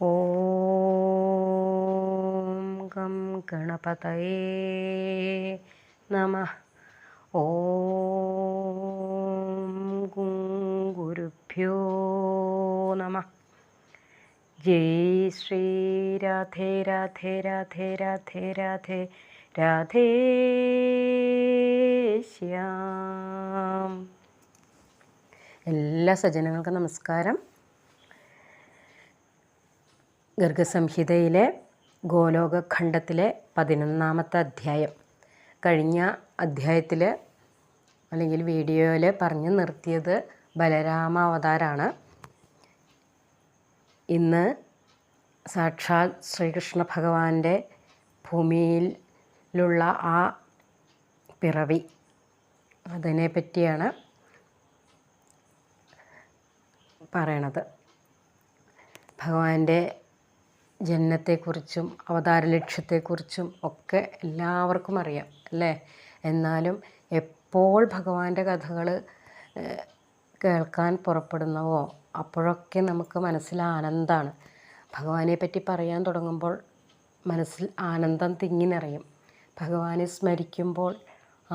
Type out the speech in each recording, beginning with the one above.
ഓം gum ഗണപതയേ നമഃ. ഓം ഗുരുഭ്യോ നമഃ. ജയ് ശ്രീ രാധേ രാധേ രാധേ രാധേ രാധേ രാധേ ശ്യാം. എല്ലാ സജ്ജനങ്ങൾക്കും നമസ്കാരം. ഗർഗസംഹിതയിലെ ഗോലോകഖണ്ഡത്തിലെ 11-ാമത്തെ അധ്യായം. കഴിഞ്ഞ അധ്യായത്തിൽ അല്ലെങ്കിൽ വീഡിയോയിൽ പറഞ്ഞു നിർത്തിയത് ബലരാമ അവതാരമാണ്. ഇന്ന് സാക്ഷാൽ ശ്രീകൃഷ്ണ ഭഗവാന്റെ ഭൂമിയിലുള്ള ആ പിറവി, അതിനെ പറ്റിയാണ് പറയണത്. ഭഗവാന്റെ ജനനത്തെക്കുറിച്ചും അവതാര ലക്ഷ്യത്തെക്കുറിച്ചും ഒക്കെ എല്ലാവർക്കും അറിയാം അല്ലേ? എന്നാലും എപ്പോൾ ഭഗവാന്റെ കഥകൾ കേൾക്കാൻ പുറപ്പെടുന്നവോ അപ്പോഴൊക്കെ നമുക്ക് മനസ്സിൽ ആനന്ദമാണ്. ഭഗവാനെ പറ്റി പറയാൻ തുടങ്ങുമ്പോൾ മനസ്സിൽ ആനന്ദം തിങ്ങി നിറയും. ഭഗവാനെ സ്മരിക്കുമ്പോൾ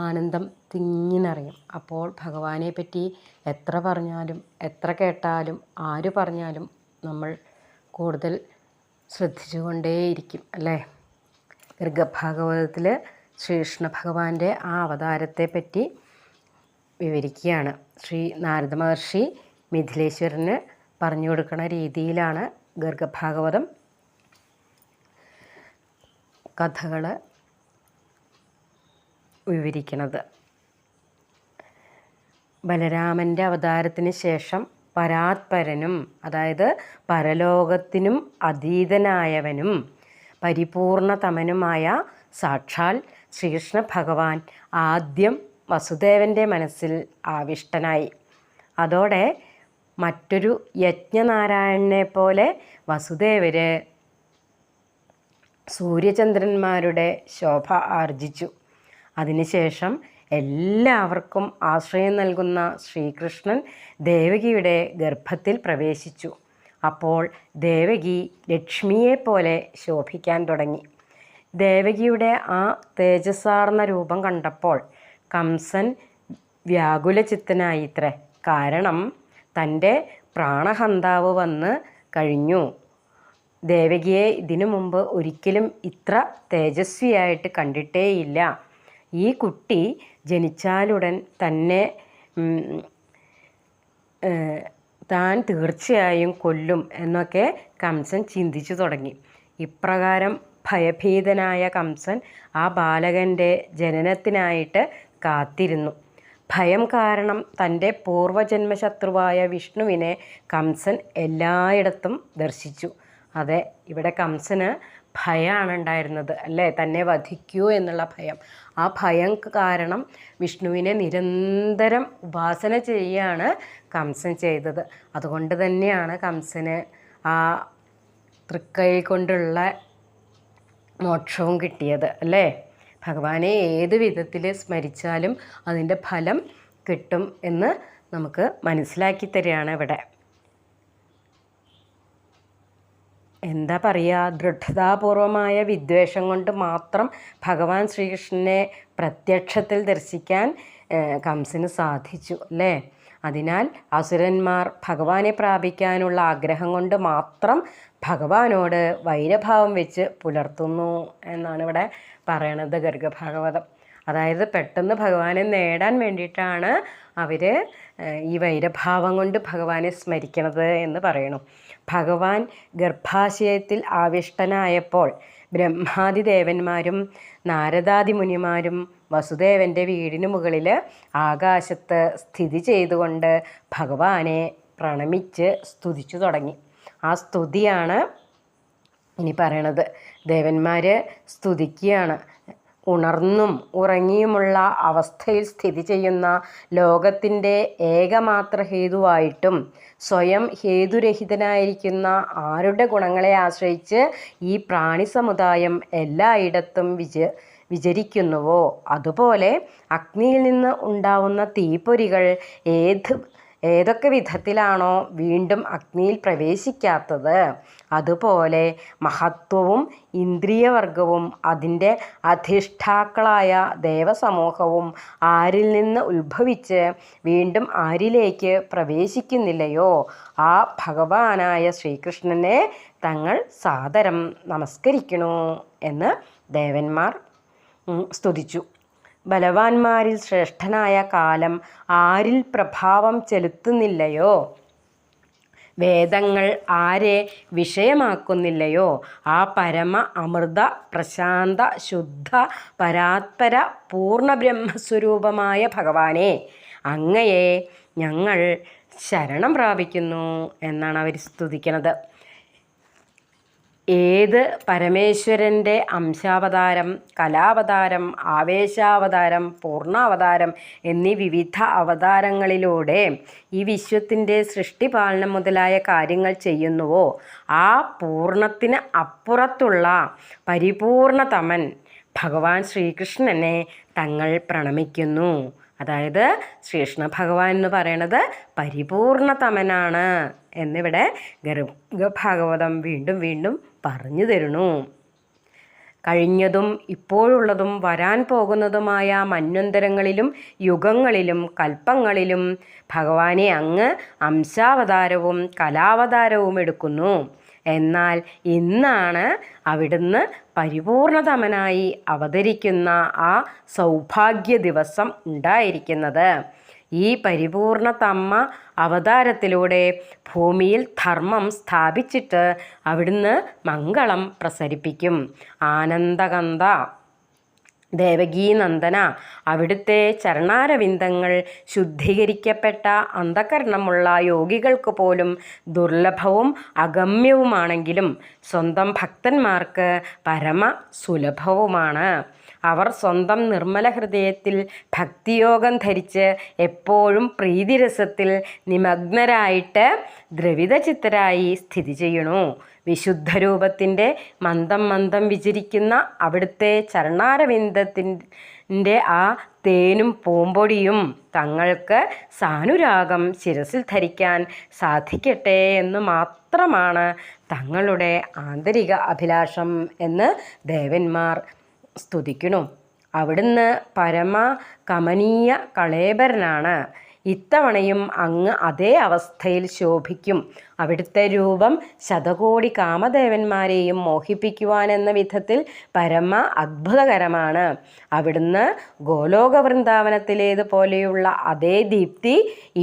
ആനന്ദം തിങ്ങി നിറയും. അപ്പോൾ ഭഗവാനെ പറ്റി എത്ര പറഞ്ഞാലും എത്ര കേട്ടാലും ആര് പറഞ്ഞാലും നമ്മൾ കൂടുതൽ ശ്രദ്ധിച്ചുകൊണ്ടേയിരിക്കും അല്ലേ? ഗർഗഭാഗവതത്തിൽ ശ്രീകൃഷ്ണ ഭഗവാന്റെ ആ അവതാരത്തെ പറ്റി വിവരിക്കുകയാണ്. ശ്രീ നാരദ മഹർഷി മിഥിലേശ്വരന് പറഞ്ഞു കൊടുക്കുന്ന രീതിയിലാണ് ഗർഗഭാഗവതം കഥകൾ വിവരിക്കുന്നത്. ബലരാമൻ്റെ അവതാരത്തിന് ശേഷം പരാത്പരനും, അതായത് പരലോകത്തിനും അതീതനായവനും പരിപൂർണതമനുമായ സാക്ഷാൽ ശ്രീകൃഷ്ണ ഭഗവാൻ ആദ്യം വസുദേവൻ്റെ മനസ്സിൽ ആവിഷ്ടനായി. അതോടെ മറ്റൊരു യജ്ഞനാരായണനെ പോലെ വസുദേവര് സൂര്യചന്ദ്രന്മാരുടെ ശോഭ ആർജിച്ചു. അതിനുശേഷം എല്ലാവർക്കും ആശ്രയം നൽകുന്ന ശ്രീകൃഷ്ണൻ ദേവകിയുടെ ഗർഭത്തിൽ പ്രവേശിച്ചു. അപ്പോൾ ദേവകി ലക്ഷ്മിയെപ്പോലെ ശോഭിക്കാൻ തുടങ്ങി. ദേവകിയുടെ ആ തേജസ്സാർന്ന രൂപം കണ്ടപ്പോൾ കംസൻ വ്യാകുലചിത്തനായിത്രേ. കാരണം തൻ്റെ പ്രാണഹന്താവ് വന്ന് കഴിഞ്ഞു. ദേവകിയെ ഇതിനു മുമ്പ് ഒരിക്കലും ഇത്ര തേജസ്വിയായിട്ട് കണ്ടിട്ടേയില്ല. ഈ കുട്ടി ജനിച്ചാലുടൻ തന്നെ താൻ തീർച്ചയായും കൊല്ലും എന്നൊക്കെ കംസൻ ചിന്തിച്ചു തുടങ്ങി. ഇപ്രകാരം ഭയഭീതനായ കംസൻ ആ ബാലകൻ്റെ ജനനത്തിനായിട്ട് കാത്തിരുന്നു. ഭയം കാരണം തൻ്റെ പൂർവജന്മശത്രുവായ വിഷ്ണുവിനെ കംസൻ എല്ലായിടത്തും ദർശിച്ചു. അതെ, ഇവിടെ കംസന് ഭയമാണ് ഉണ്ടായിരുന്നത് അല്ലേ? തന്നെ വധിക്കൂ എന്നുള്ള ഭയം. ആ ഭയം കാരണം വിഷ്ണുവിനെ നിരന്തരം ഉപാസന ചെയ്യുകയാണ് കംസൻ ചെയ്തത്. അതുകൊണ്ട് തന്നെയാണ് കംസന് ആ തൃക്കൈ കൊണ്ടുള്ള മോക്ഷവും കിട്ടിയത് അല്ലേ? ഭഗവാനെ ഏത് വിധത്തിൽ സ്മരിച്ചാലും അതിൻ്റെ ഫലം കിട്ടും എന്ന് നമുക്ക് മനസ്സിലാക്കി തരികയാണ് ഇവിടെ. എന്താ പറയുക, ദൃഢതാപൂർവമായ വിദ്വേഷം കൊണ്ട് മാത്രം ഭഗവാൻ ശ്രീകൃഷ്ണനെ പ്രത്യക്ഷത്തിൽ ദർശിക്കാൻ കംസന് സാധിച്ചു അല്ലേ? അതിനാൽ അസുരന്മാർ ഭഗവാനെ പ്രാപിക്കാനുള്ള ആഗ്രഹം കൊണ്ട് മാത്രം ഭഗവാനോട് വൈരഭാവം വെച്ച് പുലർത്തുന്നു എന്നാണ് ഇവിടെ പറയണത് ഗർഗഭാഗവതം. അതായത് പെട്ടെന്ന് ഭഗവാനെ നേടാൻ വേണ്ടിയിട്ടാണ് അവർ ഈ വൈരഭാവം കൊണ്ട് ഭഗവാനെ സ്മരിക്കണത് എന്ന് പറയണു. ഭഗവാൻ ഗർഭാശയത്തിൽ ആവിഷ്ടനായപ്പോൾ ബ്രഹ്മാദി ദേവന്മാരും നാരദാദി മുനിമാരും വസുദേവൻ്റെ വീടിന് മുകളിൽ ആകാശത്ത് സ്ഥിതി ചെയ്തുകൊണ്ട് ഭഗവാനെ പ്രണമിച്ച് സ്തുതിച്ചു തുടങ്ങി. ആ സ്തുതിയാണ് ഇനി പറയണത്. ദേവന്മാർ സ്തുതിക്കുകയാണ്. ഉണർന്നും ഉറങ്ങിയുമുള്ള അവസ്ഥയിൽ സ്ഥിതി ചെയ്യുന്ന ലോകത്തിൻ്റെ ഏകമാത്ര ഹേതുവായിട്ടും സ്വയം ഹേതുരഹിതനായിരിക്കുന്ന ആരുടെ ഗുണങ്ങളെ ആശ്രയിച്ച് ഈ പ്രാണി സമുദായം എല്ലായിടത്തും വിചരിക്കുന്നുവോ അതുപോലെ അഗ്നിയിൽ നിന്ന് ഉണ്ടാവുന്ന തീപ്പൊരികൾ ഏതൊക്കെ വിധത്തിലാണോ വീണ്ടും അഗ്നിയിൽ പ്രവേശിക്കാത്തത്, അതുപോലെ മഹത്വവും ഇന്ദ്രിയവർഗവും അതിൻ്റെ അധിഷ്ഠാക്കളായ ദേവസമൂഹവും ആരിൽ നിന്ന് ഉത്ഭവിച്ച് വീണ്ടും ആരിലേക്ക് പ്രവേശിക്കുന്നില്ലയോ, ആ ഭഗവാനായ ശ്രീകൃഷ്ണനെ തങ്ങൾ സാദരം നമസ്കരിക്കണു എന്ന് ദേവന്മാർ സ്തുതിച്ചു. ബലവാന്മാരിൽ ശ്രേഷ്ഠനായ കാലം ആരിൽ പ്രഭാവം ചെലുത്തുന്നില്ലയോ, വേദങ്ങൾ ആരെ വിഷയമാക്കുന്നില്ലയോ, ആ പരമ അമൃത പ്രശാന്ത ശുദ്ധ പരാത്പര പൂർണ്ണബ്രഹ്മസ്വരൂപമായ ഭഗവാനെ അങ്ങയെ ഞങ്ങൾ ശരണം പ്രാപിക്കുന്നു എന്നാണ് അവർ സ്തുതിക്കുന്നത്. ഏത് പരമേശ്വരൻ്റെ അംശാവതാരം, കലാവതാരം, ആവേശാവതാരം, പൂർണ്ണാവതാരം എന്നീ വിവിധ അവതാരങ്ങളിലൂടെ ഈ വിശ്വത്തിൻ്റെ സൃഷ്ടിപാലനം മുതലായ കാര്യങ്ങൾ ചെയ്യുന്നുവോ, ആ പൂർണ്ണത്തിന് അപ്പുറത്തുള്ള പരിപൂർണതമൻ ഭഗവാൻ ശ്രീകൃഷ്ണനെ തങ്ങൾ പ്രണമിക്കുന്നു. അതായത് ശ്രീകൃഷ്ണ ഭഗവാൻ എന്ന് പറയണത് പരിപൂർണതമനാണ് എന്നിവിടെ ഗർഗഭാഗവതം വീണ്ടും വീണ്ടും പറഞ്ഞു തരുന്നു. കഴിഞ്ഞതും ഇപ്പോഴുള്ളതും വരാൻ പോകുന്നതുമായ മന്വന്തരങ്ങളിലും യുഗങ്ങളിലും കൽപ്പങ്ങളിലും ഭഗവാനെ അങ്ങ് അംശാവതാരവും കലാവതാരവും എടുക്കുന്നു. എന്നാൽ ഇന്നാണ് അവിടുന്ന് പരിപൂർണതമനായി അവതരിക്കുന്ന ആ സൗഭാഗ്യ ദിവസം ഉണ്ടായിരിക്കുന്നത്. ഈ പരിപൂർണതമ്മ അവതാരത്തിലൂടെ ഭൂമിയിൽ ധർമ്മം സ്ഥാപിച്ചിട്ട് അവിടുന്ന് മംഗളം പ്രസരിപ്പിക്കും. ആനന്ദകന്ദ ദേവകീനന്ദന, അവിടുത്തെ ചരണാരവിന്ദങ്ങൾ ശുദ്ധീകരിക്കപ്പെട്ട അന്ധകരണമുള്ള യോഗികൾക്ക് പോലും ദുർലഭവും അഗമ്യവുമാണെങ്കിലും സ്വന്തം ഭക്തന്മാർക്ക് പരമ സുലഭവുമാണ്. അവർ സ്വന്തം നിർമ്മല ഹൃദയത്തിൽ ഭക്തിയോഗം ധരിച്ച് എപ്പോഴും പ്രീതിരസത്തിൽ നിമഗ്നരായിട്ട് ദ്രവിതചിത്തരായി സ്ഥിതി ചെയ്യണു. വിശുദ്ധരൂപത്തിൻ്റെ മന്ദം മന്ദം വിചരിക്കുന്ന അവിടുത്തെ ചരണാരവിന്ദത്തിൻ്റെ ആ തേനും പൂമ്പൊടിയും തങ്ങൾക്ക് സാനുരാഗം ശിരസിൽ ധരിക്കാൻ സാധിക്കട്ടെ എന്ന് മാത്രമാണ് തങ്ങളുടെ ആന്തരിക അഭിലാഷം എന്ന് ദേവന്മാർ സ്തുതിക്കുന്നു. അവിടുന്ന് പരമ കമനീയ കളേബരനാണ്. ഇത്തവണയും അങ്ങ് അതേ അവസ്ഥയിൽ ശോഭിക്കും. അവിടുത്തെ രൂപം ശതകോടി കാമദേവന്മാരെയും മോഹിപ്പിക്കുവാനെന്ന വിധത്തിൽ പരമ അത്ഭുതകരമാണ്. അവിടുന്ന് ഗോലോക വൃന്ദാവനത്തിലേതുപോലെയുള്ള അതേ ദീപ്തി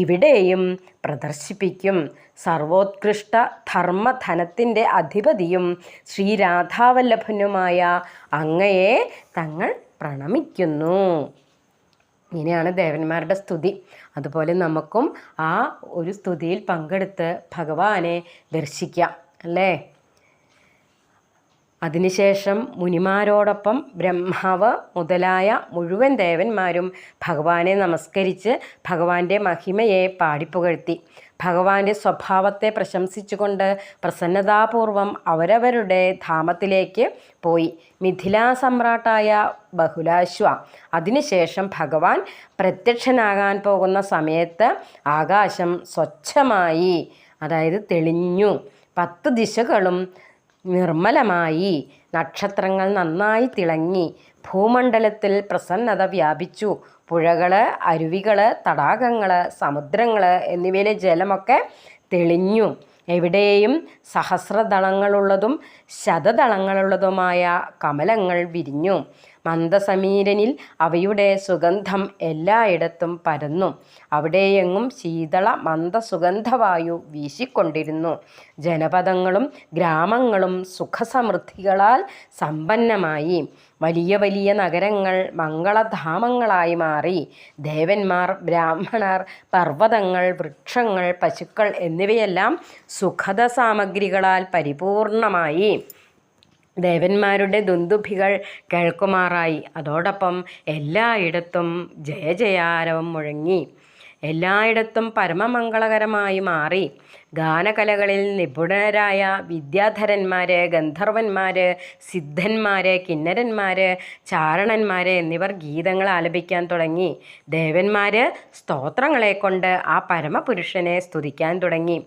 ഇവിടെയും പ്രദർശിപ്പിക്കും. സർവോത്കൃഷ്ട ധർമ്മധനത്തിൻ്റെ അധിപതിയും ശ്രീരാധാവല്ലഭനുമായ അങ്ങയെ തങ്ങൾ പ്രണമിക്കുന്നു. ഇങ്ങനെയാണ് ദേവന്മാരുടെ സ്തുതി. അതുപോലെ നമുക്കും ആ ഒരു സ്തുതിയിൽ പങ്കെടുത്ത് ഭഗവാനെ ദർശിക്കാം അല്ലേ. അതിനുശേഷം മുനിമാരോടൊപ്പം ബ്രഹ്മാവ് മുതലായ മുഴുവൻ ദേവന്മാരും ഭഗവാനെ നമസ്കരിച്ച് ഭഗവാന്റെ മഹിമയെ പാടിപ്പുകഴ്ത്തി. ഭഗവാന്റെ സ്വഭാവത്തെ പ്രശംസിച്ചുകൊണ്ട് പ്രസന്നതാപൂർവം അവരവരുടെ ധാമത്തിലേക്ക് പോയി. മിഥിലാ സമ്രാട്ടായ ബഹുലാശ്വ അതിനുശേഷം ഭഗവാൻ പ്രത്യക്ഷനാകാൻ പോകുന്ന സമയത്ത് ആകാശം സ്വച്ഛമായി, അതായത് തെളിഞ്ഞു. 10 ദിശകളും നിർമ്മലമായി, നക്ഷത്രങ്ങൾ നന്നായി തിളങ്ങി, ഭൂമണ്ഡലത്തിൽ പ്രസന്നത വ്യാപിച്ചു. പുഴകൾ, അരുവികൾ, തടാകങ്ങൾ, സമുദ്രങ്ങൾ എന്നിവയിലെ ജലമൊക്കെ തെളിഞ്ഞു. എവിടെയും സഹസ്രദളങ്ങളുള്ളതും ശതദളങ്ങളുള്ളതുമായ കമലങ്ങൾ വിരിഞ്ഞു. മന്ദസമീരനിൽ അവയുടെ സുഗന്ധം എല്ലായിടത്തും പരന്നു. അവിടെയെങ്ങും ശീതള മന്ദസുഗന്ധവായു വീശിക്കൊണ്ടിരുന്നു. ജനപദങ്ങളും ഗ്രാമങ്ങളും സുഖസമൃദ്ധികളാൽ സമ്പന്നമായി. വലിയ വലിയ നഗരങ്ങൾ മംഗളധാമങ്ങളായി മാറി. ദേവന്മാർ, ബ്രാഹ്മണർ, പർവ്വതങ്ങൾ, വൃക്ഷങ്ങൾ, പശുക്കൾ എന്നിവയെല്ലാം സുഖദ സാമഗ്രികളാൽ പരിപൂർണമായി. ദേവന്മാരുടെ ദുന്ദുഭികൾ കേൾക്കുമാറായി. അതോടൊപ്പം എല്ലായിടത്തും ജയ ജയാരവം മുഴങ്ങി. എല്ലായിടത്തും പരമമംഗളകരമായി മാറി. ഗാനകലകളിൽ നിപുണരായ വിദ്യാധരന്മാർ, ഗന്ധർവന്മാർ, സിദ്ധന്മാർ, കിന്നരന്മാർ, ചാരണന്മാർ എന്നിവർ ഗീതങ്ങൾ ആലപിക്കാൻ തുടങ്ങി. ദേവന്മാർ സ്തോത്രങ്ങളെ കൊണ്ട് ആ പരമപുരുഷനെ സ്തുതിക്കാൻ തുടങ്ങി.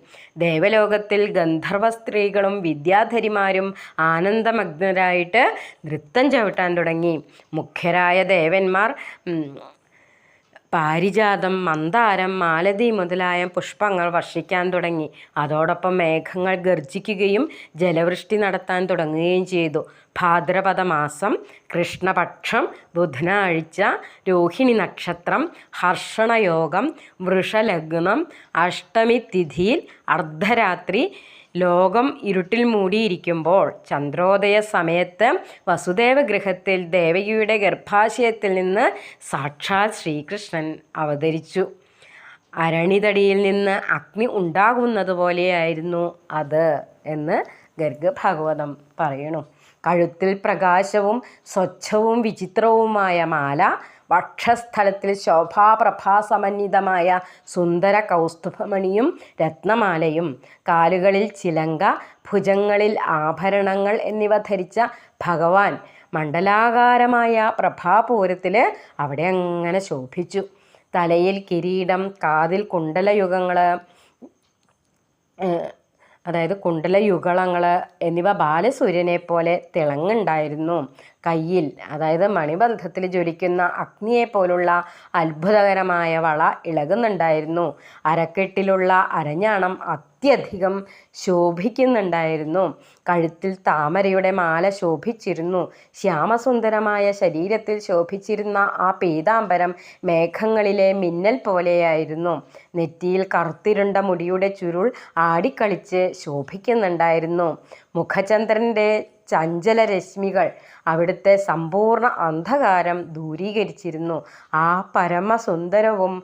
ദേവലോകത്തിൽ ഗന്ധർവ സ്ത്രീകളും വിദ്യാധരിമാരും ആനന്ദമഗ്നരായിട്ട് നൃത്തം ചവിട്ടാൻ തുടങ്ങി. മുഖ്യരായ ദേവന്മാർ പാരിജാതം, മന്ദാരം, മാലതി മുതലായ പുഷ്പങ്ങൾ വർഷിക്കാൻ തുടങ്ങി. അതോടൊപ്പം മേഘങ്ങൾ ഗർജിക്കുകയും ജലവൃഷ്ടി നടത്താൻ തുടങ്ങുകയും ചെയ്തു. ഭാദ്രപദ മാസം, കൃഷ്ണപക്ഷം, ബുധനാഴ്ച, രോഹിണി നക്ഷത്രം, ഹർഷണയോഗം, വൃഷലഗ്നം, അഷ്ടമി തിഥിയിൽ അർദ്ധരാത്രി ലോകം ഇരുട്ടിൽ മൂടിയിരിക്കുമ്പോൾ ചന്ദ്രോദയ സമയത്ത് വസുദേവ ഗൃഹത്തിൽ ദേവകിയുടെ ഗർഭാശയത്തിൽ നിന്ന് സാക്ഷാൽ ശ്രീകൃഷ്ണൻ അവതരിച്ചു. അരണിതടിയിൽ നിന്ന് അഗ്നി ഉണ്ടാകുന്നത് പോലെയായിരുന്നു അത് എന്ന് ഗർഗഭാഗവതം പറയണു. കഴുത്തിൽ പ്രകാശവും സ്വച്ഛവും വിചിത്രവുമായ മാല, വക്ഷസ്ഥലത്തിൽ ശോഭാപ്രഭാസമന്വിതമായ സുന്ദര കൗസ്തുഭമണിയും രത്നമാലയും, കാലുകളിൽ ചിലങ്ക, ഭുജങ്ങളിൽ ആഭരണങ്ങൾ എന്നിവ ധരിച്ച ഭഗവാൻ മണ്ഡലാകാരമായ പ്രഭാപൂരത്തിൽ അവിടെ അങ്ങനെ ശോഭിച്ചു. തലയിൽ കിരീടം, കാതിൽ കുണ്ടലയുഗങ്ങൾ കുണ്ടലയുഗളങ്ങൾ എന്നിവ ബാലസൂര്യനെ പോലെ തിളങ്ങുണ്ടായിരുന്നു. കയ്യിൽ മണിബന്ധത്തിൽ ജ്വലിക്കുന്ന അഗ്നിയെപ്പോലുള്ള അത്ഭുതകരമായ വള ഇളകുന്നുണ്ടായിരുന്നു. അരക്കെട്ടിലുള്ള അരഞ്ഞാണം അത്യധികം ശോഭിക്കുന്നുണ്ടായിരുന്നു. കഴുത്തിൽ താമരയുടെ മാല ശോഭിച്ചിരുന്നു. ശ്യാമസുന്ദരമായ ശരീരത്തിൽ ശോഭിച്ചിരുന്ന ആ പീതാംബരം മേഘങ്ങളിലെ മിന്നൽ പോലെയായിരുന്നു. നെറ്റിയിൽ കറുത്തിരുണ്ട മുടിയുടെ ചുരുൾ ആടിക്കളിച്ച് ശോഭിക്കുന്നുണ്ടായിരുന്നു. മുഖചന്ദ്രൻ്റെ ചഞ്ചല രശ്മികൾ അവിടുത്തെ സമ്പൂർണ്ണ അന്ധകാരം ദൂരീകരിച്ചിരുന്നു. ആ പരമസുന്ദരവും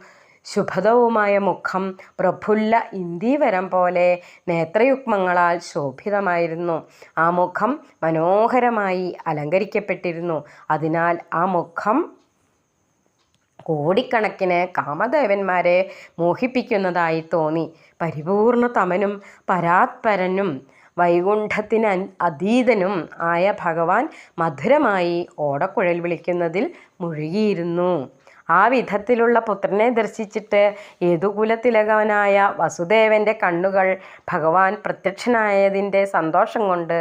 ശുഭദവുമായ മുഖം പ്രഫുല്ല ഇന്ദീവരം പോലെ നേത്രയുഗ്മങ്ങളാൽ ശോഭിതമായിരുന്നു. ആ മുഖം മനോഹരമായി അലങ്കരിക്കപ്പെട്ടിരുന്നു. അതിനാൽ ആ മുഖം കോടിക്കണക്കിന് കാമദേവന്മാരെ മോഹിപ്പിക്കുന്നതായി തോന്നി. പരിപൂർണതമനും പരാത്പരനും വൈകുണ്ഠത്തിന് അതീതനും ആയ ഭഗവാൻ മധുരമായി ഓടക്കുഴൽ വിളിക്കുന്നതിൽ മുഴുകിയിരുന്നു. ആ വിധത്തിലുള്ള പുത്രനെ ദർശിച്ചിട്ട് യദുകുലതിലകനായ വസുദേവൻ്റെ കണ്ണുകൾ ഭഗവാൻ പ്രത്യക്ഷനായതിൻ്റെ സന്തോഷം കൊണ്ട്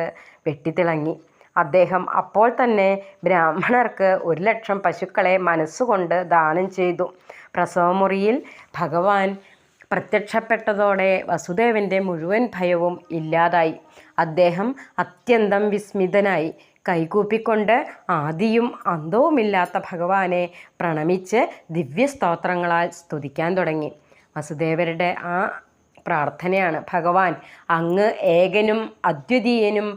വെട്ടിത്തിളങ്ങി. അദ്ദേഹം അപ്പോൾ തന്നെ ബ്രാഹ്മണർക്ക് 1,00,000 പശുക്കളെ മനസ്സുകൊണ്ട് ദാനം ചെയ്തു. പ്രസവമുറിയിൽ ഭഗവാൻ പ്രത്യക്ഷപ്പെട്ടതോടെ വസുദേവൻ്റെ മുഴുവൻ ഭയവും ഇല്ലാതായി. അദ്ദേഹം അത്യന്തം വിസ്മിതനായി. കൈകൂപ്പിക്കൊണ്ട് ആദിയും അന്തവുമില്ലാത്ത ഭഗവാനെ പ്രണമിച്ച് ദിവ്യസ്തോത്രങ്ങളാൽ സ്തുതിക്കാൻ തുടങ്ങി. വസുദേവരുടെ ആ പ്രാർത്ഥനയാണ്: ഭഗവാൻ, അങ്ങ് ഏകനും അദ്വിതീയനും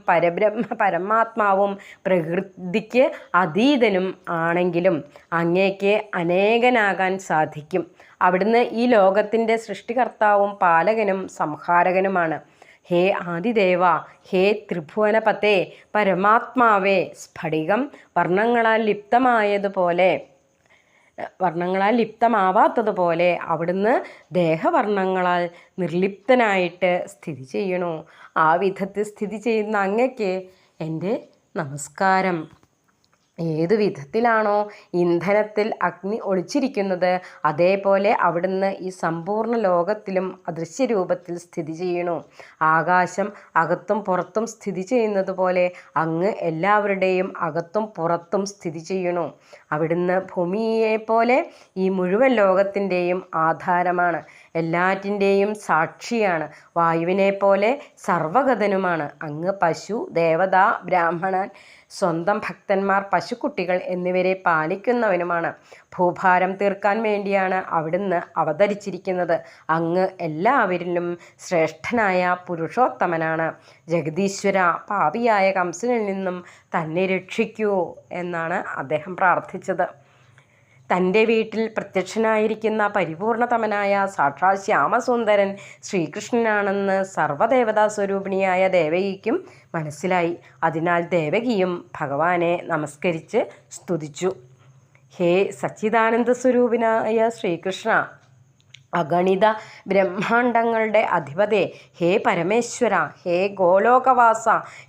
പരമാത്മാവും പ്രകൃതിക്ക് അതീതനും ആണെങ്കിലും അങ്ങേക്ക് അനേകനാകാൻ സാധിക്കും. അവിടുന്ന് ഈ ലോകത്തിൻ്റെ സൃഷ്ടികർത്താവും പാലകനും സംഹാരകനുമാണ്. ഹേ ആദിദേവ, ഹേ ത്രിഭുവനപതേ, പരമാത്മാവേ, സ്ഫടികം വർണ്ണങ്ങളാൽ ലിപ്തമാവാത്തതുപോലെ അവിടുന്ന് ദേഹവർണ്ണങ്ങളാൽ നിർലിപ്തനായിട്ട് സ്ഥിതി ചെയ്യണു. ആ വിധത്തിൽ സ്ഥിതി ചെയ്യുന്ന അങ്ങയ്ക്ക് എൻ്റെ നമസ്കാരം. ഏതു വിധത്തിലാണോ ഇന്ധനത്തിൽ അഗ്നി ഒളിച്ചിരിക്കുന്നത്, അതേപോലെ അവിടുന്ന് ഈ സമ്പൂർണ്ണ ലോകത്തിലും അദൃശ്യരൂപത്തിൽ സ്ഥിതി ചെയ്യണു. ആകാശം അകത്തും പുറത്തും സ്ഥിതി ചെയ്യുന്നത് പോലെ അങ്ങ് എല്ലാവരുടെയും അകത്തും പുറത്തും സ്ഥിതി ചെയ്യണു. അവിടുന്ന് ഭൂമിയെപ്പോലെ ഈ മുഴുവൻ ലോകത്തിൻ്റെയും ആധാരമാണ്, എല്ലാറ്റിൻ്റെയും സാക്ഷിയാണ്. വായുവിനെ പോലെ സർവഗതനുമാണ്. അങ്ങ് പശു, ദേവത, ബ്രാഹ്മണൻ, സ്വന്തം ഭക്തന്മാർ, പശുക്കുട്ടികൾ എന്നിവരെ പാലിക്കുന്നവനുമാണ്. ഭൂഭാരം തീർക്കാൻ വേണ്ടിയാണ് അവിടുന്ന് അവതരിച്ചിരിക്കുന്നത്. അങ്ങ് എല്ലാവരിലും ശ്രേഷ്ഠനായ പുരുഷോത്തമനാണ്. ജഗദീശ്വര, പാപിയായ കംസനിൽ നിന്നും തന്നെ രക്ഷിക്കൂ എന്നാണ് അദ്ദേഹം പ്രാർത്ഥിച്ചത്. തൻ്റെ വീട്ടിൽ പ്രത്യക്ഷനായിരിക്കുന്ന പരിപൂർണതമനായ സാക്ഷാൽ ശ്യാമസുന്ദരൻ ശ്രീകൃഷ്ണനാണെന്ന് സർവ്വദേവതാ സ്വരൂപിണിയായ ദേവകിക്കും മനസ്സിലായി. അതിനാൽ ദേവകിയും ഭഗവാനെ നമസ്കരിച്ച് സ്തുതിച്ചു. ഹേ സച്ചിദാനന്ദ സ്വരൂപിനായ ശ്രീകൃഷ്ണ, അഗണിത ബ്രഹ്മാണ്ടങ്ങളുടെ അധിപതേ, ഹേ പരമേശ്വര, ഹേ ഗോലോകവാസ,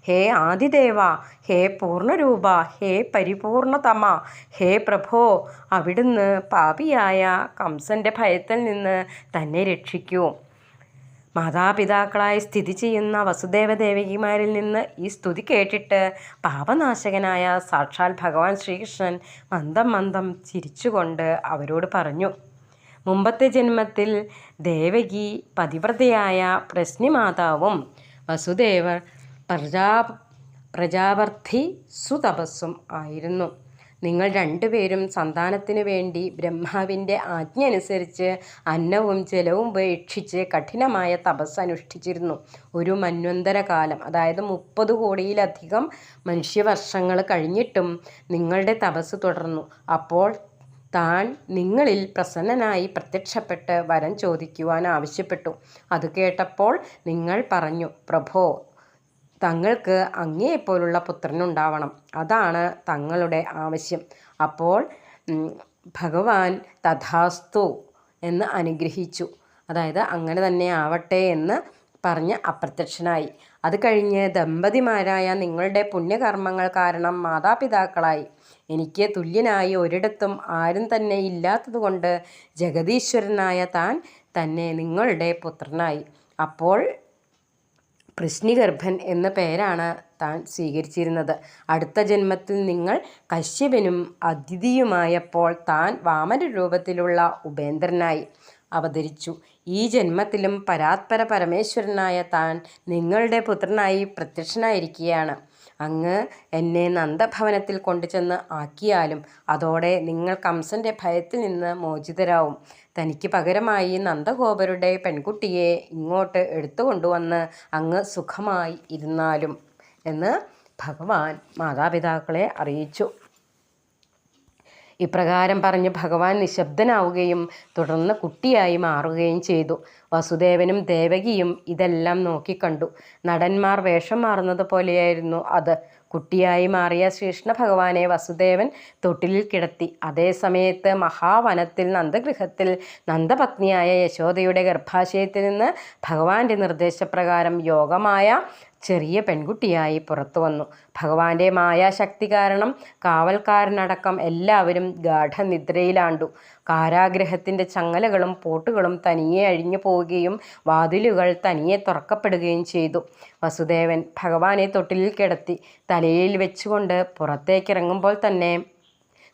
ഹേ ആദിദേവ, ഹേ പൂർണ്ണരൂപ, ഹേ പരിപൂർണതമ, ഹേ പ്രഭോ, അവിടുന്ന് പാപിയായ കംസന്റെ ഭയത്തിൽ നിന്ന് തന്നെ രക്ഷിക്കൂ. മാതാപിതാക്കളായി സ്ഥിതി ചെയ്യുന്ന വസുദേവദേവകിമാരിൽ നിന്ന് ഈ സ്തുതി കേട്ടിട്ട് പാപനാശകനായ സാക്ഷാൽ ഭഗവാൻ ശ്രീകൃഷ്ണൻ മന്ദം മന്ദം ചിരിച്ചുകൊണ്ട് അവരോട് പറഞ്ഞു, മുമ്പത്തെ ജന്മത്തിൽ ദേവകി പതിവ്രതയായ പ്രശ്നിമാതാവും വസുദേവർ പ്രജാപർത്തി സുതപസ്സും ആയിരുന്നു. നിങ്ങൾ രണ്ടുപേരും സന്താനത്തിനു വേണ്ടി ബ്രഹ്മാവിൻ്റെ ആജ്ഞ അനുസരിച്ച് അന്നവും ജലവും ഉപേക്ഷിച്ച് കഠിനമായ തപസ് അനുഷ്ഠിച്ചിരുന്നു. ഒരു മന്വന്തരകാലം, അതായത് 30 കോടിയിലധികം മനുഷ്യവർഷങ്ങൾ കഴിഞ്ഞിട്ടും നിങ്ങളുടെ തപസ് തുടർന്നു. അപ്പോൾ താൻ നിങ്ങളിൽ പ്രസന്നനായി പ്രത്യക്ഷപ്പെട്ട് വരം ചോദിക്കുവാൻ ആവശ്യപ്പെട്ടു. അത് കേട്ടപ്പോൾ നിങ്ങൾ പറഞ്ഞു, പ്രഭോ, തങ്ങൾക്ക് അങ്ങയെപ്പോലുള്ള പുത്രനുണ്ടാവണം, അതാണ് തങ്ങളുടെ ആവശ്യം. അപ്പോൾ ഭഗവാൻ തഥാസ്തു എന്ന് അനുഗ്രഹിച്ചു. അതായത് അങ്ങനെ തന്നെ ആവട്ടെ എന്ന് പറഞ്ഞ് അപ്രത്യക്ഷനായി. അത് കഴിഞ്ഞ് ദമ്പതിമാരായ നിങ്ങളുടെ പുണ്യകർമ്മങ്ങൾ കാരണം മാതാപിതാക്കളായി എനിക്ക് തുല്യനായി ഒരിടത്തും ആരും തന്നെ ഇല്ലാത്തതുകൊണ്ട് ജഗദീശ്വരനായ താൻ തന്നെ നിങ്ങളുടെ പുത്രനായി. അപ്പോൾ പൃശ്നിഗർഭൻ എന്ന പേരാണ് താൻ സ്വീകരിച്ചിരുന്നത്. അടുത്ത ജന്മത്തിൽ നിങ്ങൾ കശ്യപനും അതിഥിയുമായപ്പോൾ താൻ വാമന രൂപത്തിലുള്ള ഉപേന്ദ്രനായി അവതരിച്ചു. ഈ ജന്മത്തിലും പരാത്പര പരമേശ്വരനായ താൻ നിങ്ങളുടെ പുത്രനായി പ്രത്യക്ഷനായിരിക്കുകയാണ്. അങ്ങ് എന്നെ നന്ദഭവനത്തിൽ കൊണ്ടുചെന്ന് ആക്കിയാലും അതോടെ നിങ്ങൾ കംസന്റെ ഭയത്തിൽ നിന്ന് മോചിതരാവും. തനിക്ക് പകരമായി നന്ദഗോപരുടെ പെൺകുട്ടിയെ ഇങ്ങോട്ട് എടുത്തുകൊണ്ടുവന്ന് അങ്ങ് സുഖമായി ഇരുന്നാലും എന്ന് ഭഗവാൻ മാതാപിതാക്കളെ അറിയിച്ചു. ഇപ്രകാരം പറഞ്ഞ് ഭഗവാൻ നിശബ്ദനാവുകയും തുടർന്ന് കുട്ടിയായി മാറുകയും ചെയ്തു. വസുദേവനും ദേവകിയും ഇതെല്ലാം നോക്കിക്കണ്ടു. നടന്മാർ വേഷം മാറുന്നത് പോലെയായിരുന്നു അത്. കുട്ടിയായി മാറിയ ശ്രീകൃഷ്ണ ഭഗവാനെ വസുദേവൻ തൊട്ടിലിൽ കിടത്തി. അതേ സമയത്ത് മഹാവനത്തിൽ നന്ദഗൃഹത്തിൽ നന്ദപത്നിയായ യശോദയുടെ ഗർഭാശയത്തിൽ നിന്ന് ഭഗവാന്റെ നിർദ്ദേശപ്രകാരം യോഗമായ ചെറിയ പെൺകുട്ടിയായി പുറത്തു വന്നു. ഭഗവാന്റെ മായാശക്തി കാരണം കാവൽക്കാരനടക്കം എല്ലാവരും ഗാഠനിദ്രയിലാണ്ടു. കാരാഗ്രഹത്തിൻ്റെ ചങ്ങലകളും പൂട്ടുകളും തനിയെ അഴിഞ്ഞു പോവുകയും വാതിലുകൾ തനിയെ തുറക്കപ്പെടുകയും ചെയ്തു. വസുദേവൻ ഭഗവാനെ തൊട്ടിലിൽ കിടത്തി തലയിൽ വെച്ചുകൊണ്ട് പുറത്തേക്കിറങ്ങുമ്പോൾ തന്നെ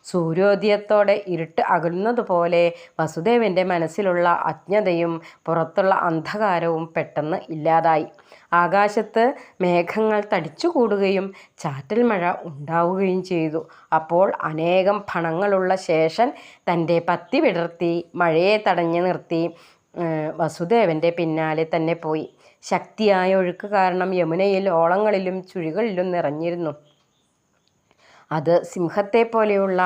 സൂര്യോദയത്തോടെ ഇരുട്ട് അകലുന്നതുപോലെ വസുദേവൻ്റെ മനസ്സിലുള്ള അജ്ഞതയും പുറത്തുള്ള അന്ധകാരവും പെട്ടെന്ന് ഇല്ലാതായി. ആകാശത്ത് മേഘങ്ങൾ തടിച്ചുകൂടുകയും ചാറ്റൽ മഴ ഉണ്ടാവുകയും ചെയ്തു. അപ്പോൾ അനേകം ഫണങ്ങളുള്ള ശേഷൻ തൻ്റെ പത്തി വിടർത്തി മഴയെ തടഞ്ഞു നിർത്തി വസുദേവൻ്റെ പിന്നാലെ തന്നെ പോയി. ശക്തിയായ ഒഴുക്ക് കാരണം യമുനയിൽ ഓളങ്ങളിലും ചുഴികളിലും നിറഞ്ഞിരുന്നു. അത് സിംഹത്തെ പോലെയുള്ള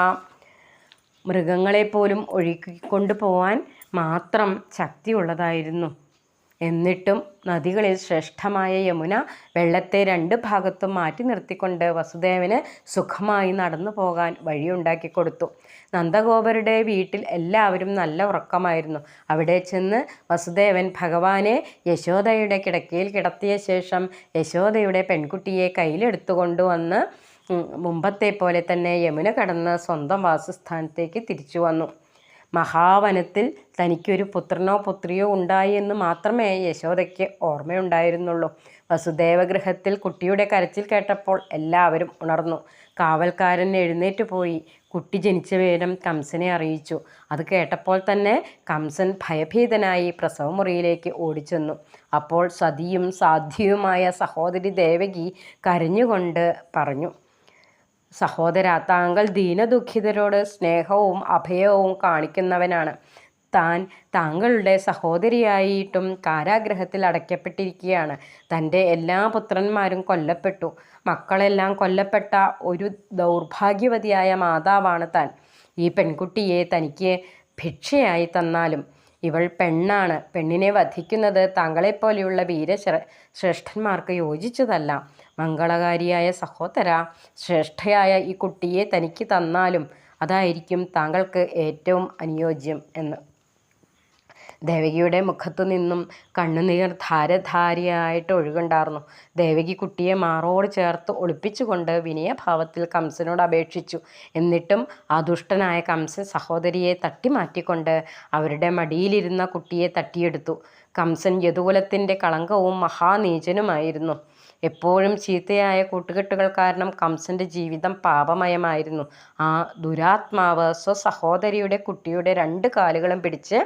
മൃഗങ്ങളെപ്പോലും ഒഴുക്കിക്കൊണ്ടു പോവാൻ മാത്രം ശക്തിയുള്ളതായിരുന്നു. എന്നിട്ടും നദികളിൽ ശ്രേഷ്ഠമായ യമുന വെള്ളത്തെ 2 ഭാഗത്തും മാറ്റി നിർത്തിക്കൊണ്ട് വസുദേവന് സുഖമായി നടന്നു പോകാൻ വഴിയുണ്ടാക്കി കൊടുത്തു. നന്ദഗോപരുടെ വീട്ടിൽ എല്ലാവരും നല്ല ഉറക്കമായിരുന്നു. അവിടെ ചെന്ന് വസുദേവൻ ഭഗവാനെ യശോദയുടെ കിടക്കയിൽ കിടത്തിയ ശേഷം യശോദയുടെ പെൺകുട്ടിയെ കയ്യിലെടുത്തുകൊണ്ടുവന്ന് മുമ്പത്തെ പോലെ തന്നെ യമുന കടന്ന് സ്വന്തം വാസസ്ഥാനത്തേക്ക് തിരിച്ചു വന്നു. മഹാവനത്തിൽ തനിക്കൊരു പുത്രനോ പുത്രിയോ ഉണ്ടായി എന്ന് മാത്രമേ യശോദയ്ക്ക് ഓർമ്മയുണ്ടായിരുന്നുള്ളൂ. വസുദേവഗൃഹത്തിൽ കുട്ടിയുടെ കരച്ചിൽ കേട്ടപ്പോൾ എല്ലാവരും ഉണർന്നു. കാവൽക്കാരൻ എഴുന്നേറ്റ് പോയി കുട്ടി ജനിച്ച വിവരം കംസനെ അറിയിച്ചു. അത് കേട്ടപ്പോൾ തന്നെ കംസൻ ഭയഭീതനായി പ്രസവമുറിയിലേക്ക് ഓടിച്ചെന്നു. അപ്പോൾ സതിയും സാധ്വിയുമായ സഹോദരി ദേവകി കരഞ്ഞുകൊണ്ട് പറഞ്ഞു, സഹോദര, താങ്കൾ ദീനദുഃഖിതരോട് സ്നേഹവും അഭയവും കാണിക്കുന്നവനാണ്. താങ്കളുടെ സഹോദരിയായിട്ടും കാരാഗ്രഹത്തിൽ അടയ്ക്കപ്പെട്ടിരിക്കുകയാണ്. തൻ്റെ എല്ലാ പുത്രന്മാരും കൊല്ലപ്പെട്ടു. മക്കളെല്ലാം കൊല്ലപ്പെട്ട ഒരു ദൗർഭാഗ്യവതിയായ മാതാവാണ് താൻ. ഈ പെൺകുട്ടിയെ തനിക്ക് ഭിക്ഷയായി തന്നാലും ഇവൾ പെണ്ണാണ്. പെണ്ണിനെ വധിക്കുന്നത് താങ്കളെപ്പോലെയുള്ള ശ്രേഷ്ഠന്മാർക്ക് യോജിച്ചതല്ല. മംഗളകാരിയായ സഹോദര, ശ്രേഷ്ഠയായ ഈ കുട്ടിയെ തനിക്ക് തന്നാലും അതായിരിക്കും താങ്കൾക്ക് ഏറ്റവും അനുയോജ്യം എന്ന്. ദേവകിയുടെ മുഖത്തു നിന്നും കണ്ണുനീർ ധാരധാരിയായിട്ട് ഒഴുകുണ്ടായിരുന്നു. ദേവകി കുട്ടിയെ മാറോട് ചേർത്ത് ഒളിപ്പിച്ചുകൊണ്ട് വിനയഭാവത്തിൽ കംസനോട് അപേക്ഷിച്ചു. എന്നിട്ടും ആ ദുഷ്ടനായ കംസൻ സഹോദരിയെ തട്ടിമാറ്റിക്കൊണ്ട് അവരുടെ മടിയിലിരുന്ന കുട്ടിയെ തട്ടിയെടുത്തു. കംസൻ യദുകുലത്തിൻ്റെ കളങ്കവും മഹാനീചനുമായിരുന്നു. എപ്പോഴും ചീത്തയായ കൂട്ടുകെട്ടുകൾ കാരണം കംസൻ്റെ ജീവിതം പാപമയമായിരുന്നു. ആ ദുരാത്മാവ് സ്വസഹോദരിയുടെ കുട്ടിയുടെ 2 കാലുകളും പിടിച്ച്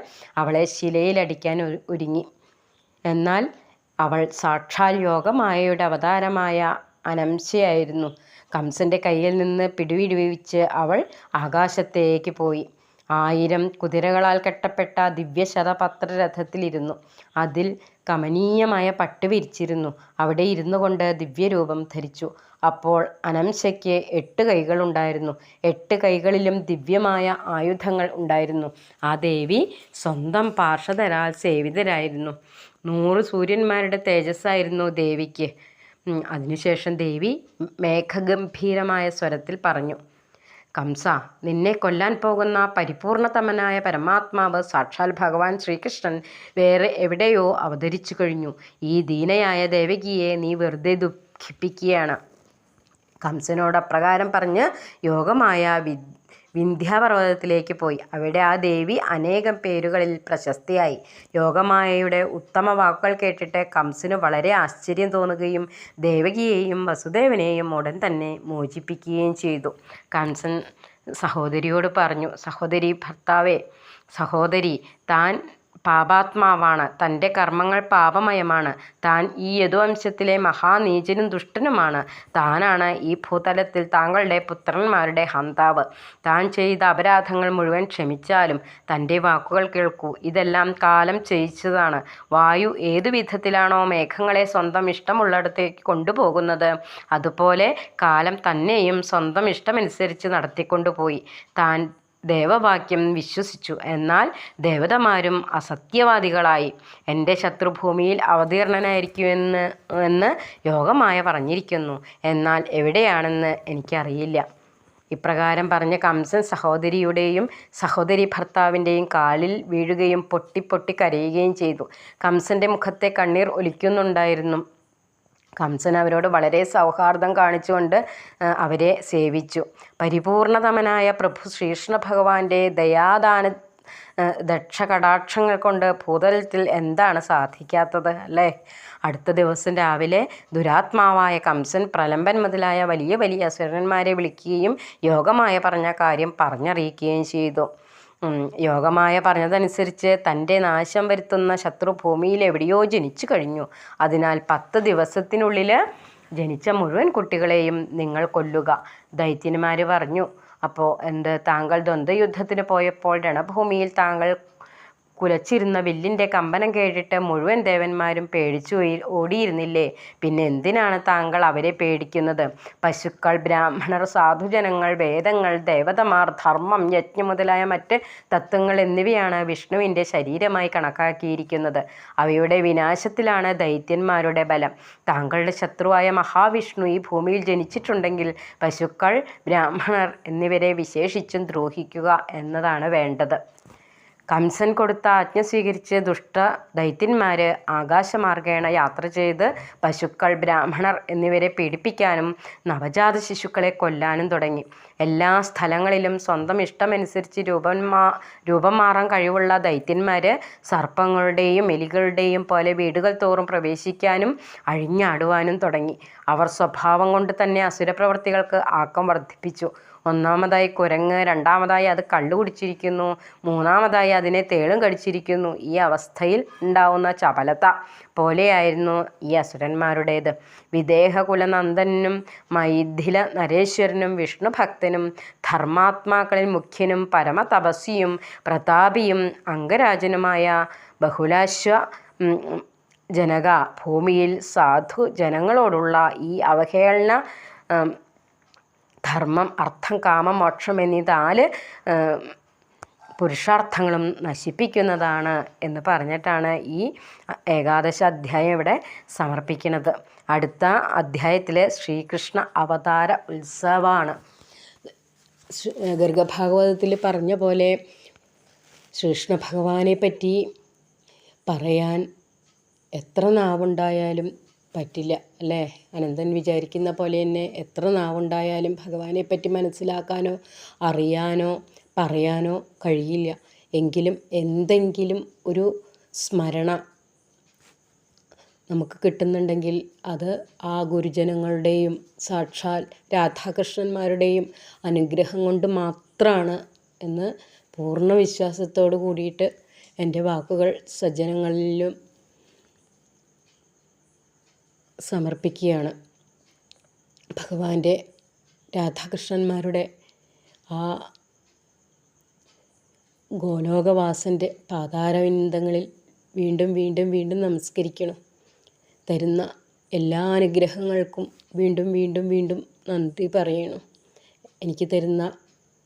അവളെ ശിലയിലടിക്കാൻ ഒരുങ്ങി. എന്നാൽ അവൾ സാക്ഷാൽ യോഗമായയുടെ അവതാരമായ അനംശയായിരുന്നു. കംസൻ്റെ കയ്യിൽ നിന്ന് പിടിവിടുവിച്ച് അവൾ ആകാശത്തേക്ക് പോയി. 1000 കുതിരകളാൽ കെട്ടപ്പെട്ട ദിവ്യശതപത്രരഥത്തിലിരുന്നു. അതിൽ കമനീയമായ പട്ട് വിരിച്ചിരുന്നു. അവിടെ ഇരുന്നു കൊണ്ട് ദിവ്യരൂപം ധരിച്ചു. അപ്പോൾ അനംശയ്ക്ക് 8 കൈകളുണ്ടായിരുന്നു. 8 കൈകളിലും ദിവ്യമായ ആയുധങ്ങൾ ഉണ്ടായിരുന്നു. ആ ദേവി സ്വന്തം പാർഷദരാൽ സേവിതരായിരുന്നു. 100 സൂര്യന്മാരുടെ തേജസ്സായിരുന്നു ദേവിക്ക്. അതിനുശേഷം ദേവി മേഘഗംഭീരമായ സ്വരത്തിൽ പറഞ്ഞു, കംസ, നിന്നെ കൊല്ലാൻ പോകുന്ന പരിപൂർണതമനായ പരമാത്മാവ് സാക്ഷാൽ ഭഗവാൻ ശ്രീകൃഷ്ണൻ വേറെ എവിടെയോ അവതരിച്ചു കഴിഞ്ഞു. ഈ ദീനയായ ദേവകിയെ നീ വെറുതെ ദുഃഖിപ്പിക്കുകയാണ്. കംസനോട് അപ്രകാരം പറഞ്ഞ് യോഗമായ വിന്ധ്യാപർവ്വതത്തിലേക്ക് പോയി. അവിടെ ആ ദേവി അനേകം പേരുകളിൽ പ്രശസ്തിയായി. യോഗമായയുടെ ഉത്തമ വാക്കുകൾ കേട്ടിട്ട് കംസന് വളരെ ആശ്ചര്യം തോന്നുകയും ദേവകിയെയും വസുദേവനെയും ഉടൻ തന്നെ മോചിപ്പിക്കുകയും ചെയ്തു. കംസൻ സഹോദരിയോട് പറഞ്ഞു, സഹോദരി ഭർത്താവേ, സഹോദരി, താൻ പാപാത്മാവാണ്. തൻ്റെ കർമ്മങ്ങൾ പാപമയമാണ്. താൻ ഈ യദുവംശത്തിലെ മഹാനീചനും ദുഷ്ടനുമാണ്. താനാണ് ഈ ഭൂതലത്തിൽ താങ്കളുടെ പുത്രന്മാരുടെ ഹന്താവ്. താൻ ചെയ്ത അപരാധങ്ങൾ മുഴുവൻ ക്ഷമിച്ചാലും തൻ്റെ വാക്കുകൾ കേൾക്കൂ. ഇതെല്ലാം കാലം ചെയ്യിച്ചതാണ്. വായു ഏതു വിധത്തിലാണോ മേഘങ്ങളെ സ്വന്തം ഇഷ്ടമുള്ളിടത്തേക്ക് കൊണ്ടുപോകുന്നത്, അതുപോലെ കാലം തന്നെയും സ്വന്തം ഇഷ്ടമനുസരിച്ച് നടത്തിക്കൊണ്ടുപോയി. താൻ ദേവവാക്യം വിശ്വസിച്ചു. എന്നാൽ ദേവതമാരും അസത്യവാദികളായി. എൻ്റെ ശത്രുഭൂമിയിൽ അവതീർണനായിരിക്കുമെന്ന് യോഗമായ പറഞ്ഞിരിക്കുന്നു. എന്നാൽ എവിടെയാണെന്ന് എനിക്കറിയില്ല. ഇപ്രകാരം പറഞ്ഞ് കംസൻ സഹോദരിയുടെയും സഹോദരി ഭർത്താവിൻ്റെയും കാലിൽ വീഴുകയും പൊട്ടി കരയുകയും ചെയ്തു. കംസൻ്റെ മുഖത്തെ കണ്ണീർ ഒലിക്കുന്നുണ്ടായിരുന്നു. കംസൻ അവരോട് വളരെ സൗഹാർദ്ദം കാണിച്ചുകൊണ്ട് അവരെ സേവിച്ചു. പരിപൂർണതമനായ പ്രഭു ശ്രീകൃഷ്ണ ഭഗവാന്റെ ദയാദാന ദക്ഷകടാക്ഷങ്ങൾ കൊണ്ട് ഭൂതലത്തിൽ എന്താണ് സാധിക്കാത്തത് അല്ലേ? അടുത്ത ദിവസം രാവിലെ ദുരാത്മാവായ കംസൻ പ്രലംബൻ മുതലായ വലിയ വലിയ അസുരന്മാരെ വിളിക്കുകയും യോഗമായ പറഞ്ഞ കാര്യം പറഞ്ഞറിയിക്കുകയും ചെയ്തു. യോഗമായ പറഞ്ഞതനുസരിച്ച് തൻ്റെ നാശം വരുത്തുന്ന ശത്രു ഭൂമിയിൽ എവിടെയോ ജനിച്ചു കഴിഞ്ഞു. അതിനാൽ 10 ദിവസത്തിനുള്ളിൽ ജനിച്ച മുഴുവൻ കുട്ടികളെയും നിങ്ങൾ കൊല്ലുക. ദൈത്യന്മാർ പറഞ്ഞു. അപ്പോൾ താങ്കൾ ദ്വന്ദ്വയുദ്ധത്തിന് പോയപ്പോൾ രണഭൂമിയിൽ താങ്കൾ കുലച്ചിരുന്ന വില്ലിൻ്റെ കമ്പനം കേട്ടിട്ട് മുഴുവൻ ദേവന്മാരും പേടിച്ചു ഓടിയിരുന്നില്ലേ? പിന്നെ എന്തിനാണ് താങ്കൾ അവരെ പേടിക്കുന്നത്? പശുക്കൾ, ബ്രാഹ്മണർ, സാധുജനങ്ങൾ, വേദങ്ങൾ, ദേവതമാർ, ധർമ്മം, യജ്ഞം മുതലായ മറ്റ് തത്വങ്ങൾ എന്നിവയാണ് വിഷ്ണുവിൻ്റെ ശരീരമായി കണക്കാക്കിയിരിക്കുന്നത്. അവയുടെ വിനാശത്തിലാണ് ദൈത്യന്മാരുടെ ബലം. താങ്കളുടെ ശത്രുവായ മഹാവിഷ്ണു ഈ ഭൂമിയിൽ ജനിച്ചിട്ടുണ്ടെങ്കിൽ പശുക്കൾ, ബ്രാഹ്മണർ എന്നിവരെ വിശേഷിച്ചും ദ്രോഹിക്കുക എന്നതാണ് വേണ്ടത്. കംസൻ കൊടുത്ത ആജ്ഞ സ്വീകരിച്ച് ദുഷ്ട ദൈത്യന്മാർ ആകാശമാർഗേണ യാത്ര ചെയ്ത് പശുക്കൾ, ബ്രാഹ്മണർ എന്നിവരെ പീഡിപ്പിക്കാനും നവജാത ശിശുക്കളെ കൊല്ലാനും തുടങ്ങി. എല്ലാ സ്ഥലങ്ങളിലും സ്വന്തം ഇഷ്ടമനുസരിച്ച് രൂപം മാറാൻ കഴിവുള്ള ദൈത്യന്മാർ സർപ്പങ്ങളുടെയും എലികളുടെയും പോലെ വീടുകൾ തോറും പ്രവേശിക്കാനും അഴിഞ്ഞാടുവാനും തുടങ്ങി. അവർ സ്വഭാവം കൊണ്ട് തന്നെ അസുരപ്രവൃത്തികൾക്ക് ആക്കം വർദ്ധിപ്പിച്ചു. ഒന്നാമതായി കുരങ്ങ്, രണ്ടാമതായി അത് കള്ളു കുടിച്ചിരിക്കുന്നു, മൂന്നാമതായി അതിനെ തേളും കടിച്ചിരിക്കുന്നു. ഈ അവസ്ഥയിൽ ഉണ്ടാവുന്ന ചപലത പോലെയായിരുന്നു ഈ അസുരന്മാരുടേത്. വിദേഹകുലനന്ദനും മൈഥില നരേശ്വരനും വിഷ്ണുഭക്തനും ധർമാത്മാക്കളിൽ മുഖ്യനും പരമതപസ്വിയും പ്രതാപിയും അംഗരാജനുമായ ബഹുലാശ്വ ജനക, ഭൂമിയിൽ സാധു ജനങ്ങളോടുള്ള ഈ അവഹേളന ധർമ്മം, അർത്ഥം, കാമം, മോക്ഷം എന്നീ 4 പുരുഷാർത്ഥങ്ങളും നശിപ്പിക്കുന്നതാണ് എന്ന് പറഞ്ഞിട്ടാണ് ഈ ഏകാദശ അധ്യായം ഇവിടെ സമർപ്പിക്കുന്നത്. അടുത്ത അധ്യായത്തിൽ ശ്രീകൃഷ്ണ അവതാര ഉത്സവമാണ്. ഗർഗഭാഗവതത്തിൽ പറഞ്ഞ പോലെ ശ്രീകൃഷ്ണ ഭഗവാനെ പറ്റി പറയാൻ എത്ര നാവുണ്ടായാലും പറ്റില്ല അല്ലേ? അനന്തൻ വിചാരിക്കുന്ന പോലെ തന്നെ എത്ര നാവുണ്ടായാലും ഭഗവാനെ പറ്റി മനസ്സിലാക്കാനോ അറിയാനോ പറയാനോ കഴിയില്ല. എങ്കിലും എന്തെങ്കിലും ഒരു സ്മരണ നമുക്ക് കിട്ടുന്നുണ്ടെങ്കിൽ അത് ആ ഗുരുജനങ്ങളുടെയും സാക്ഷാൽ രാധാകൃഷ്ണന്മാരുടെയും അനുഗ്രഹം കൊണ്ട് മാത്രമാണ് എന്ന് പൂർണ്ണ വിശ്വാസത്തോട് കൂടിയിട്ട് എൻ്റെ വാക്കുകൾ സജ്ജനങ്ങളിലും സമർപ്പിക്കുകയാണ്. ഭഗവാന്റെ രാധാകൃഷ്ണന്മാരുടെ ആ ഗോലോകവാസൻ്റെ പാതാരവിന്ദങ്ങളിൽ വീണ്ടും വീണ്ടും വീണ്ടും നമസ്കരിക്കണം. തരുന്ന എല്ലാ അനുഗ്രഹങ്ങൾക്കും വീണ്ടും വീണ്ടും വീണ്ടും നന്ദി പറയണം. എനിക്ക് തരുന്ന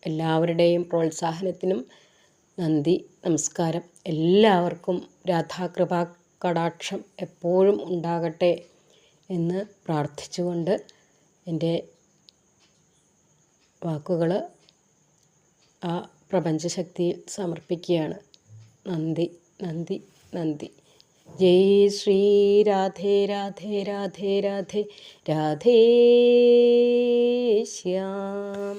എല്ലാവരുടെയും പ്രോത്സാഹനത്തിനും നന്ദി, നമസ്കാരം. എല്ലാവർക്കും രാധാകൃപാ കടാക്ഷം എപ്പോഴും ഉണ്ടാകട്ടെ എന്ന് പ്രാർത്ഥിച്ചുകൊണ്ട് എൻ്റെ വാക്കുകൾ ആ പ്രപഞ്ചശക്തിയിൽ സമർപ്പിക്കുകയാണ്. നന്ദി, നന്ദി, നന്ദി. ജയ് ശ്രീ രാധേ രാധേ രാധേ രാധേ രാധേ ശ്യാം.